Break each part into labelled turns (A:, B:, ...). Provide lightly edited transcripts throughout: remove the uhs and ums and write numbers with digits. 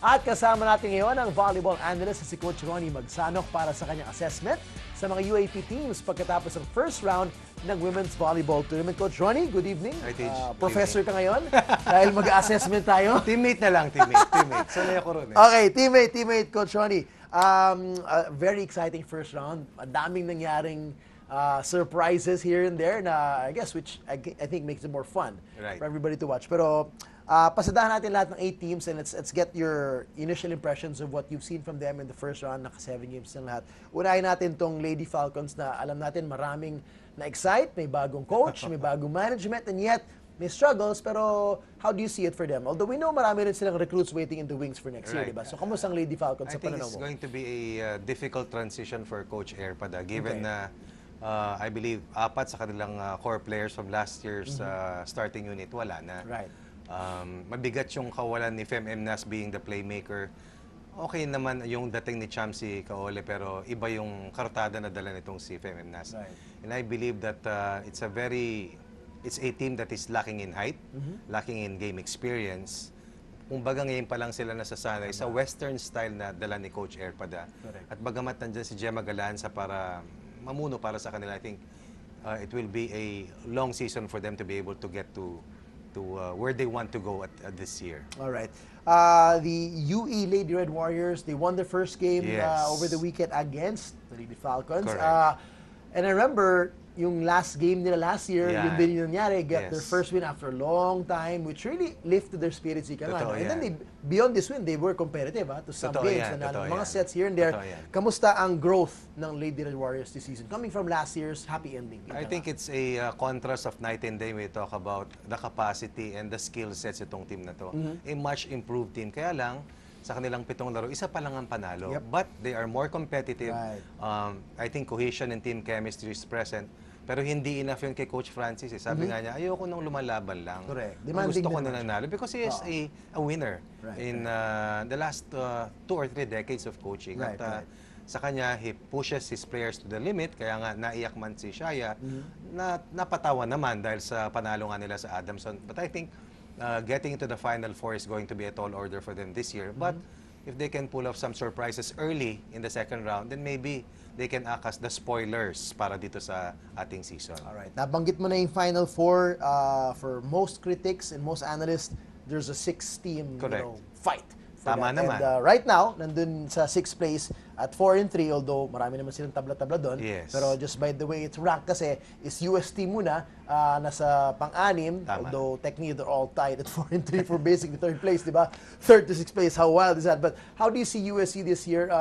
A: At kasama natin ngayon ang volleyball analyst si Coach Ronnie Magsanoc para sa kanyang assessment sa mga UAAP teams pagkatapos ng first round ng Women's Volleyball Tournament. Coach Ronnie, good evening.
B: Hi, Tej.
A: Professor ka ngayon dahil mag-assessment tayo.
B: Teammate na lang, teammate. Sanay ako ron eh.
A: Okay, teammate, Coach Ronnie. Very exciting first round. Ang daming nangyaring surprises here and there na I guess which I think makes it more fun for everybody to watch. Pero pasadahan natin lahat ng 8 teams and let's get your initial impressions of what you've seen from them in the first round. Naka 7 games ng lahat. Unahin natin tong Lady Falcons na alam natin maraming na-excite, may bagong coach, may bagong management, and yet may struggles, pero how do you see it for them? Although we know marami rin silang recruits waiting in the wings for next year, diba? So, kamusta ang Lady Falcons sa pananaw mo?
B: I think it's going to be a difficult transition for Coach Erpada, given na I believe 4 sa kanilang core players from last year's starting unit, wala na.
A: Right.
B: Mabigat yung kawalan ni Fem Mnas being the playmaker. Okay naman yung dating ni Cham si Kaole, pero iba yung kartada na dala nitong si Fem Mnas.
A: Right.
B: And I believe that it's a team that is lacking in height, lacking in game experience. Kumbaga ngayon pa lang sila nasasanay sa western style na dala ni Coach Erpada. At bagamat nandiyan si Gemma Galanza para mamuno para sa kanila, I think it will be a long season for them to be able to get to where they want to go at this year.
A: All right. The UE Lady Red Warriors, they won their first game over the weekend against the Lady Falcons. And I remember yung last game nila last year, yung din yung nangyari, got their first win after a long time, which really lifted their spirits. And then beyond this win, they were competitive to some games. Mga sets here and there. Kamusta ang growth ng Lady Red Warriors this season? Coming from last year's happy ending.
B: I think it's a contrast of night and day when we talk about the capacity and the skill sets itong team na to. A much improved team. Kaya lang, sa kanilang 7 laro, isa pa lang ang panalo. But they are more competitive. I think cohesion and team chemistry is present. Pero hindi enough yun kay Coach Francis. Sabi nga niya, ayoko nung lumalaban lang.
A: Correct.
B: Gusto ko na nanalo. Because he is a winner in the last 2 or 3 decades of coaching. At sa kanya, he pushes his players to the limit. Kaya nga, naiyak man si Shaya. Napatawa naman dahil sa panalo nga nila sa Adamson. But I think getting into the Final Four is going to be a tall order for them this year. But if they can pull off some surprises early in the second round, then maybe they can act as the spoilers para dito sa ating season.
A: Alright. Nabanggit mo na yung Final Four. For most critics and most analysts, there's a 6-team fight.
B: Tama naman.
A: And right now, nandun sa 6th place at 4-3, although marami naman silang tabla-tabla doon. Pero just by the way it's ranked kasi is UST muna, nasa pang-anim, although technically they're all tied at 4-3 for basically 3rd place, di ba? 3rd to 6th place, how wild is that? But how do you see USC this year?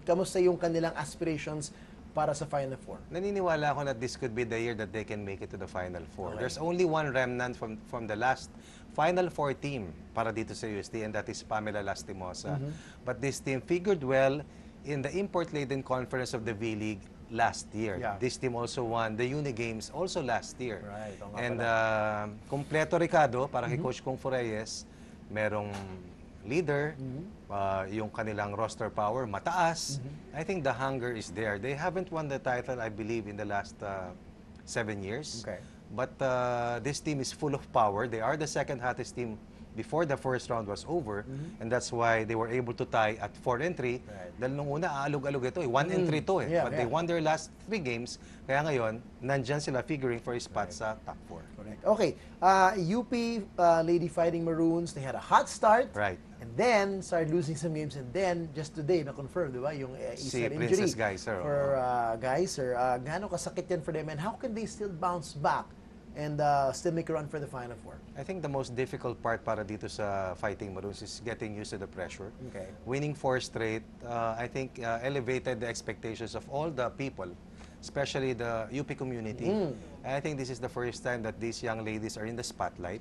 A: Kamusta yung kanilang aspirations para sa Final Four?
B: Naniniwala ako that this could be the year that they can make it to the Final Four. There's only one remnant from the last Final Four team para dito sa UST, and that is Pamela Lastimosa. But this team figured well in the import-laden conference of the V-League last year. This team also won the Uni Games also last year. And kompleto Ricardo para kay Coach Kung Fureyes, merong leader, yung kanilang roster power mataas. I think the hunger is there. They haven't won the title, I believe, in the last 7 years. But this team is full of power. They are the second hottest team before the first round was over, and that's why they were able to tie at 4-3. Dahil nung una, aalog-alog ito 1-3 to But they won their last 3 games. Kaya ngayon, nandyan sila figuring for a spot sa top 4.
A: Okay. UP Lady Fighting Maroons, they had a hot start. And then, started losing some games. And then, just today, na-confirm, di ba? Yung isa injury
B: Princess Geyser,
A: for Geyser. Gaano kasakit yan for them? And how can they still bounce back and still make a run for the Final Four?
B: I think the most difficult part para dito sa Fighting Maroons is getting used to the pressure. Winning 4 straight, I think elevated the expectations of all the people, especially the UP community. And I think this is the first time that these young ladies are in the spotlight.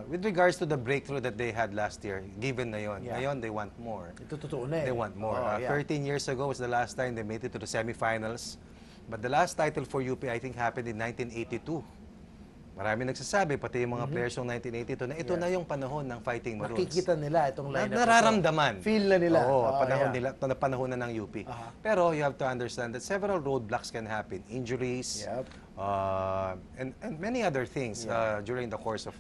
B: With regards to the breakthrough that they had last year, given na yun. Ngayon, they want more.
A: Ito totoo na
B: They want more. 13 years ago was the last time they made it to the semifinals. But the last title for UP, I think, happened in 1982. Marami nagsasabi, pati yung mga players ng 1982, na ito na yung panahon ng Fighting Maroons.
A: Nakikita nila itong lineup.
B: Nararamdaman.
A: Feel na nila.
B: Oo, panahon na ng UP. Pero you have to understand that several roadblocks can happen. Injuries, and many other things during the course of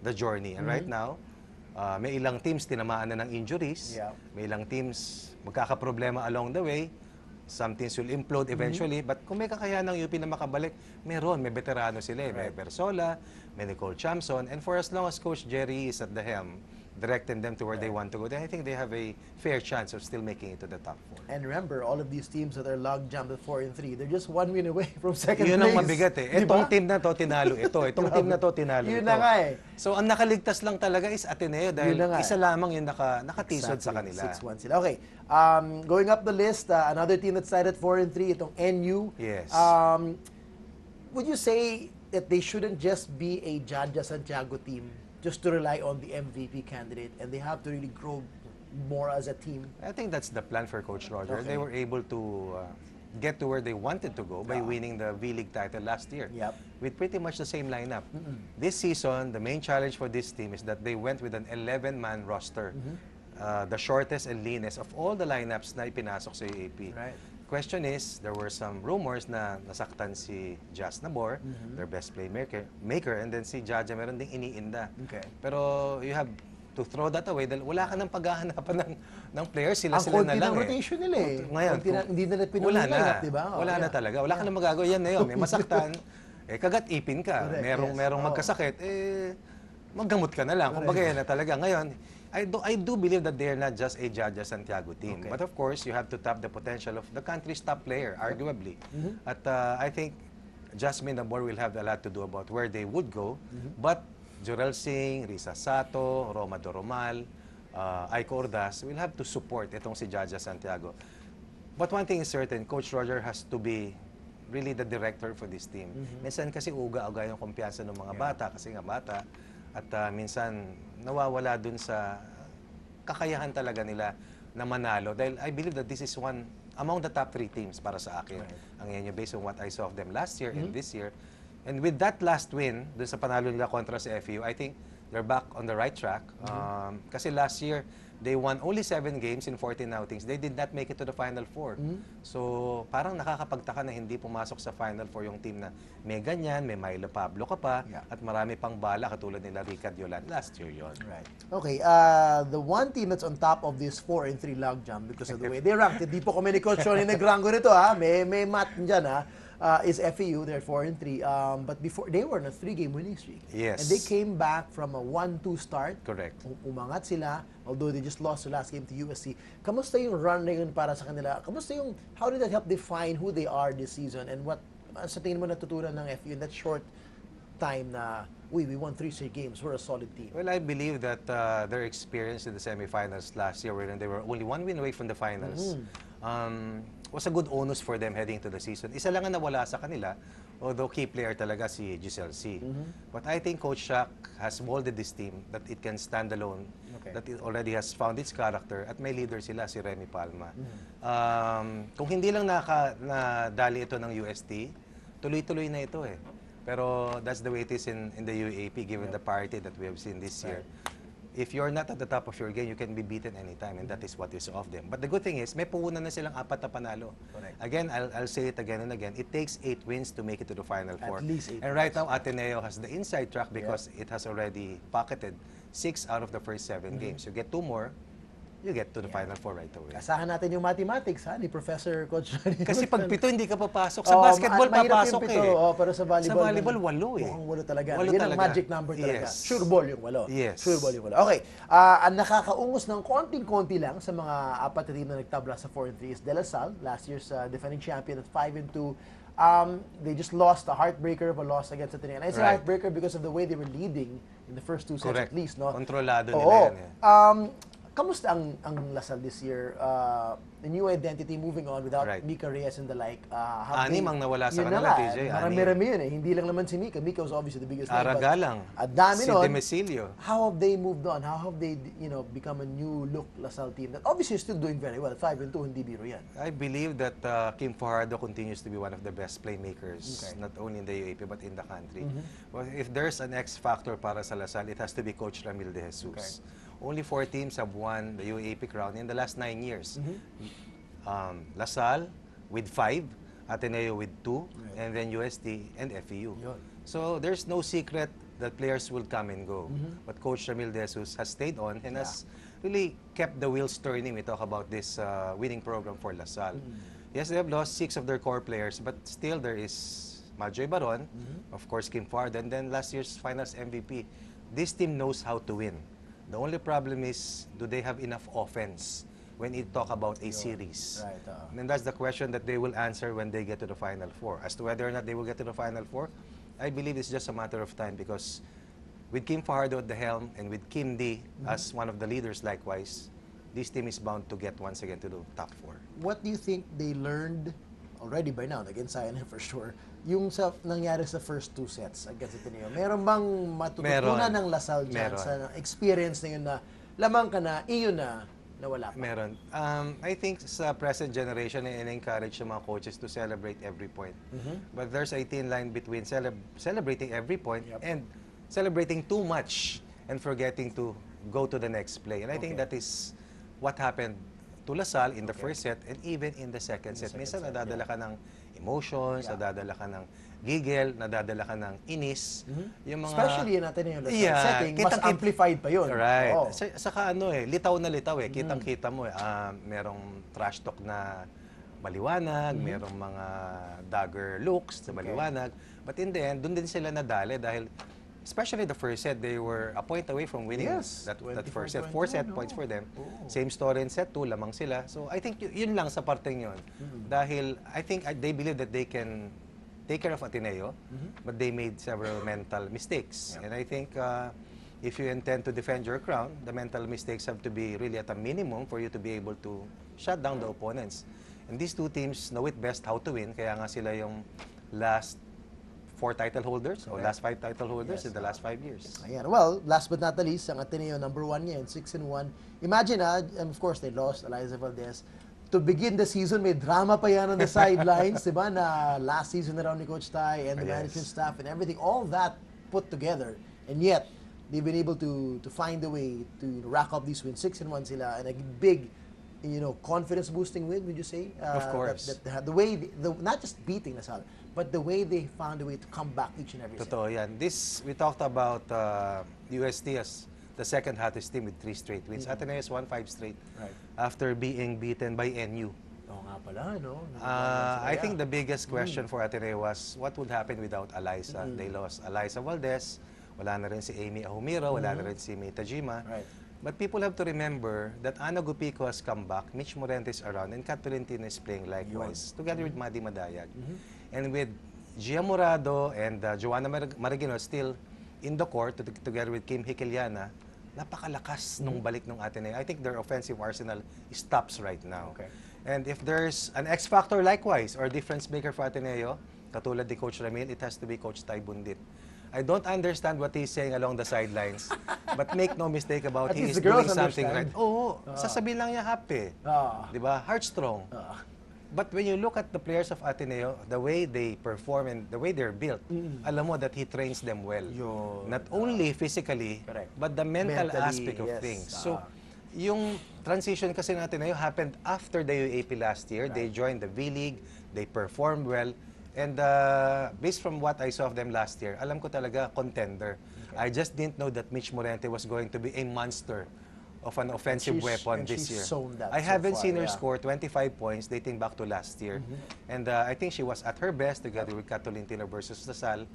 B: the journey. And right now, May ilang teams tinamaan na ng injuries. May ilang teams magkakaproblema along the way. Some teams will implode eventually. But kung may kakayahan ng UP na makabalik, meron. May veterano sila. May Bersola, may Nicole Chamson. And for as long as Coach Jerry is at the helm, directing them to where they want to go, then I think they have a fair chance of still making it to the top 4.
A: And remember, all of these teams that are log jumped at 4-3, they're just 1 win away from second place.
B: Yun ang mabigat eh. Itong team na to, tinalo ito. Itong team na to, tinalo ito.
A: Yun na nga eh.
B: So, ang nakaligtas lang talaga is Ateneo dahil isa lamang yung nakatisod sa kanila.
A: 6-1 sila. Okay. Going up the list, another team that started 4-3, itong NU.
B: Yes.
A: Would you say that they shouldn't just be a Jaja Santiago team just to rely on the MVP candidate, and they have to really grow more as a team?
B: I think that's the plan for Coach Roger. They were able to get to where they wanted to go by winning the V-League title last year with pretty much the same lineup. This season, the main challenge for this team is that they went with an 11-man roster, the shortest and leanest of all the lineups na ipinasok sa UAP. Question is, there were some rumors na nasaktan si Jas Nabor, their best playmaker, and then si Jaja meron ding iniinda. Pero you have to throw that away dahil wala ka ng paghahanapan ng players, sila na lang
A: ang rotation nila eh.
B: Ngayon,
A: hindi nila pinulinap, di ba?
B: Wala na talaga. Wala ka na magagawa. Yan na yun. May masaktan, kagat ipin ka. Merong magkasakit, maggamot ka na lang. Kumbaga yan na talaga. Ngayon, I do believe that they're not just a Jaja Santiago team. But of course, you have to tap the potential of the country's top player, arguably. At I think Jasmine Nabor will have a lot to do about where they would go. But Jorel Singh, Risa Sato, Roma Doromal, Aiko Ordaz will have to support itong si Jaja Santiago. But one thing is certain, Coach Roger has to be really the director for this team. Minsan kasi uga-uga yung kumpiyansa ng mga bata kasi nga bata. At minsan nawawala dun sa kakayahan talaga nila na manalo. Dahil I believe that this is one among the top 3 teams para sa akin. Ang yan based on what I saw of them last year and this year. And with that last win, dun sa panalo nila kontra sa FEU, I think they're back on the right track. Kasi last year, they won only 7 games in 14 outings. They did not make it to the Final 4. So, parang nakakapagtaka na hindi pumasok sa Final 4 yung team na may ganyan, may Milo Pablo ka pa, at marami pang bala katulad nila Rica Diolan. Last year yon.
A: Right. Okay, the one team that's on top of this 4-3 logjam because of the way they ranked, hindi po kami ni Coach Ronnie nagrango nito ha, may mat dyan ha. Is FEU, they're 4-3. But before, they were on a 3-game winning streak.
B: Yes.
A: And they came back from a 1-2 start.
B: Correct.
A: Umangat sila, although they just lost the last game to USC. Kamusta yung run na yun para sa kanila? Kamusta yung, how did that help define who they are this season? And what, sa tingin mo natutunan ng FEU in that short time na, we won 3 straight games, we're a solid team?
B: Well, I believe that their experience in the semifinals last year, wherein they were only 1 win away from the finals, was a good onus for them heading to the season. Isa lang ang nawala sa kanila, although key player talaga si Giselle C. But I think Coach Shaq has molded this team that it can stand alone, that it already has found its character, at may leader sila, si Remy Palma. Kung hindi lang nadali ito ng UST, tuloy-tuloy na ito eh. Pero that's the way it is in the UAAP, given the parity that we have seen this year. If you're not at the top of your game, you can be beaten anytime, and that is what is of them. But the good thing is, may puhunan na silang 4 na panalo. Again, I'll say it again and again, it takes 8 wins to make it to the Final 4.
A: At least 8
B: and right now, Ateneo has the inside track because it has already pocketed 6 out of the first 7 games. You get 2 more, you get to the Final 4 right away.
A: Asahan natin yung mathematics ha, ni Professor Coach Ronnie.
B: Kasi pag 7 hindi ka papasok. Sa basketball, papasok eh.
A: Pero sa volleyball,
B: sa volleyball 8 eh.
A: Mukhang 8 talaga.
B: 8
A: Yun
B: talaga.
A: ang magic number talaga.
B: Yes.
A: Sure ball yung 8.
B: Yes.
A: Sure ball yung 8. Okay. Ang nakakaungos ng konting-konti lang sa mga 4 na team na nagtabla sa 4-3 is De La Salle, last year's defending champion at 5-2. They just lost a heartbreaker of a loss against Ateneo. And I say heartbreaker because of the way they were leading in the first 2 sets at least. No?
B: Kontrolado nila yan eh.
A: Kamusta ang Lasal this year? The new identity, moving on without Mika Reyes and the like.
B: Anim ang nawala sa kanila, TJ.
A: Marami-rami yun eh. Hindi lang naman si Mika. Mika was obviously the biggest name.
B: Aragalang.
A: Dami
B: si
A: nun.
B: Demesilio.
A: How have they moved on? How have they, become a new look Lasal team that obviously is still doing very well. 5-2, hindi biro yan.
B: I believe that Kim Fajardo continues to be one of the best playmakers, not only in the UAP but in the country. Well, if there's an X factor para sa Lasal, it has to be Coach Ramil De Jesus. Only 4 teams have won the UAAP crown in the last 9 years. Lasal with 5, Ateneo with 2, and then UST and FEU. So there's no secret that players will come and go. But Coach Ramil De Jesus has stayed on and has really kept the wheels turning. We talk about this winning program for LaSalle. Yes, they have lost 6 of their core players, but still there is Majoy Baron, of course Kim Fard, and then last year's finals MVP. This team knows how to win. The only problem is, do they have enough offense when you talk about a series?
A: Right.
B: And that's the question that they will answer when they get to the Final Four. As to whether or not they will get to the Final Four, I believe it's just a matter of time, because with Kim Fajardo at the helm and with Kim D as one of the leaders likewise, this team is bound to get once again to the top 4.
A: What do you think they learned already by now? Against Sayana for sure. Yung sa nangyari sa first 2 sets against Ateneo. Meron bang matututunan ng LaSalle dyan sa experience na yun na lamang ka na, iyon na wala pa?
B: Meron. I think sa present generation, in-encourage yung mga coaches to celebrate every point. But there's a thin line between celebrating every point and celebrating too much and forgetting to go to the next play. And I think that is what happened to LaSalle in the first set and even in the second set. Minsan nadadala ka ng emotions, nadadala ka ng giggle, nadadala ka ng inis. Yung mga,
A: especially in Ateneo LaSalle setting, mas amplified pa yun.
B: Right. Saka litaw na litaw eh. Kitang-kita mo merong trash talk na maliwanag, merong mga dagger looks na maliwanag. But in the end, dun din sila nadali dahil especially the first set, they were a point away from winning that first set. 4 set points for them. Same story in set 2, lamang sila. So I think yun lang sa parteng yun. Dahil I think they believe that they can take care of Ateneo, but they made several mental mistakes. And I think if you intend to defend your crown, the mental mistakes have to be really at a minimum for you to be able to shut down the opponents. And these 2 teams know it best how to win, kaya nga sila yung last 4 title holders or last 5 title holders in the last 5 years.
A: Ayan. Well, last but not the least, ang Ateneo number 1 ngayon, 6-1. Imagine and of course they lost Eliza Valdez. To begin the season, may drama pa yan on the sidelines, diba? Na last season na raw ni Coach Tai and the management staff and everything, all that put together, and yet they've been able to find a way to rack up these wins. 6-1 sila, and a big, confidence boosting win, would you say?
B: Of course.
A: The way, not just beating LaSalle, but the way they found a way to come back each and every set.
B: Totoo yan. We talked about UST as the second hottest team with 3 straight wins. Ateneo has won 5 straight after being beaten by NU.
A: Oo nga pala, no?
B: I think the biggest question for Ateneo was what would happen without Eliza. They lost Eliza Valdez, wala na rin si Amy Ahumiro, wala na rin si May Tajima. But people have to remember that Ana Gupico has come back, Mitch Morente is around, and Kat Tolentino is playing likewise, together with Madi Madayag. And with Gia Morado and Joanna Maragino still in the court, together with Kim Hikeliana, napakalakas nung balik ng Ateneo. I think their offensive arsenal stops right now. And if there's an X factor likewise, or difference maker for Ateneo, katulad ni Coach Ramil, it has to be Coach Tai Bundit. I don't understand what he's saying along the sidelines, but make no mistake about he is doing something right. Sasabihin lang niya happy. Diba? Heart strong. But when you look at the players of Ateneo, the way they perform and the way they're built, alam mo that he trains them well. Not only physically, but the mental aspect of things. So, yung transition kasi ng Ateneo happened after the UAAP last year. They joined the V-League, they performed well, and based from what I saw of them last year, alam ko talaga contender. I just didn't know that Mitch Morente was going to be a monster of an offensive weapon this year. I haven't seen her score 25 points dating back to last year. And I think she was at her best together with Kat Tolentino versus LaSalle.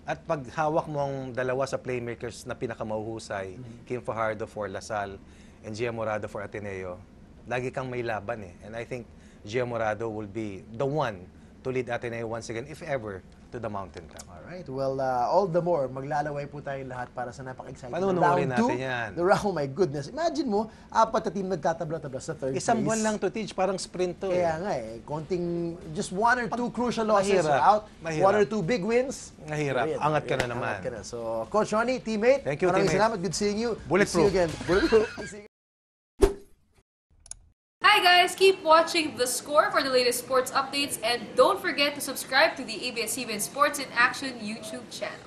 B: At pag hawak mo ang dalawa sa playmakers na pinakamahuhusay, Kim Fajardo for LaSalle and Gia Morado for Ateneo, lagi kang may laban eh. And I think Gia Morado will be the one to lead Ateneo once again, if ever, to the mountaintop.
A: Alright, well, all the more, maglalaway po tayong lahat para sa napaka-exciting
B: round 2.
A: Oh my goodness. Imagine mo, 4 na team nagtatabla-tabla sa third place.
B: Isang buwan lang to teach, parang sprint to.
A: Kaya nga eh, konting, just 1 or 2 crucial losses are out, 1 or 2 big wins.
B: Mahirap, angat ka na naman.
A: So, Coach Ronnie, teammate,
B: thank you,
A: maraming salamat, good seeing you.
B: Bulletproof.
A: See you again. Bulletproof.
C: Hi guys, keep watching The Score for the latest sports updates and don't forget to subscribe to the ABS-CBN Sports in Action YouTube channel.